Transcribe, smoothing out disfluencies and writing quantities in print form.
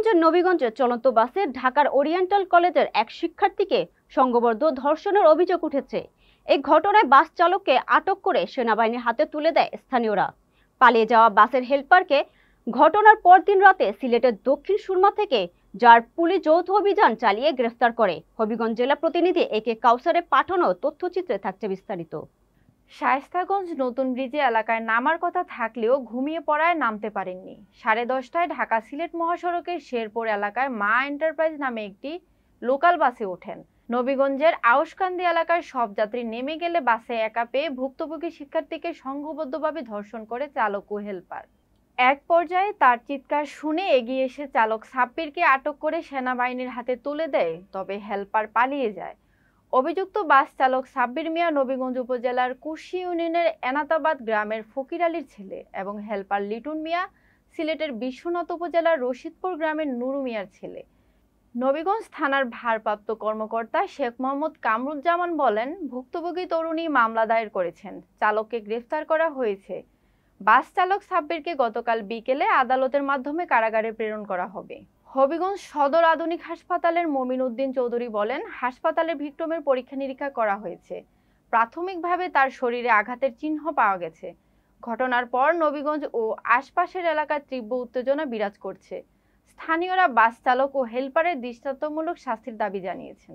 হবিগঞ্জের নবীগঞ্জে চলন্ত বাসে ঢাকার ওরিয়েন্টাল কলেজের এক শিক্ষার্থীকে সংঘবদ্ধ ধর্ষণের অভিযোগ উঠেছে। এই ঘটনায় বাস চালককে আটক করে সেনাবাহিনীর হাতে তুলে দেয় স্থানীয়রা। পালিয়ে যাওয়া বাসের হেলপারকে ঘটনার পরদিন রাতে সিলেটের দক্ষিণ সুরমা থেকে যার পুলিশ যৌথ অভিযান চালিয়ে গ্রেফতার করে। হবিগঞ্জ জেলা প্রতিনিধি একে কাউসারে পাঠানো তথ্যচিত্রে থাকছে বিস্তারিত। শায়েস্তাগঞ্জ নতুন ব্রিজে এলাকায় নামার কথা থাকলেও ঘুমিয়ে পড়ায় নামতে পারেননি। 10:30টায় ঢাকা সিলেট মহাসড়কের শেরপুর এলাকায় মা এন্টারপ্রাইজ নামে একটি লোকাল বাসে ওঠেন। নবীগঞ্জের আউশকান্দি এলাকার সব যাত্রী নেমে গেলে বাসে একা পেয়ে ভুক্তভোগী শিক্ষার্থীকে সংঘবদ্ধভাবে ধর্ষণ করে চালক ও হেলপার। এক পর্যায়ে তার চিৎকার শুনে এগিয়ে এসে চালক সাব্বিরকে আটক করে সেনাবাহিনীর হাতে তুলে দেয়, তবে হেলপার পালিয়ে যায়। অভিযুক্ত বাস চালক সাব্বির মিয়া নবীগঞ্জ উপজেলার কুশি ইউনিয়নের এনাতাবাদ গ্রামের ফকির আলীর ছেলে এবং হেলপার লিটন মিয়া সিলেটের বিশ্বনাথ উপজেলার রশিদপুর গ্রামের নুরু মিয়ার ছেলে। নবীগঞ্জ থানার ভারপ্রাপ্ত কর্মকর্তা শেখ মোহাম্মদ কামরুজ্জামান বলেন, ভুক্তভোগী তরুণী মামলা দায়ের করেছেন, চালককে গ্রেফতার করা হয়েছে। বাস চালক সাব্বিরকে গতকাল বিকেলে আদালতের মাধ্যমে কারাগারে প্রেরণ করা হবে। হবিগঞ্জ সদর আধুনিক হাসপাতালের মমিন উদ্দিন চৌধুরী বলেন, হাসপাতালে ভিক্টিমের পরীক্ষা নিরীক্ষা করা হয়েছে। প্রাথমিকভাবে তার শরীরে আঘাতের চিহ্ন পাওয়া গেছে। ঘটনার পর নবীগঞ্জ ও আশপাশের এলাকায় তীব্র উত্তেজনা বিরাজ করছে। স্থানীয়রা বাস চালক ও হেলপারের দৃষ্টান্তমূলক শাস্তির দাবি জানিয়েছেন।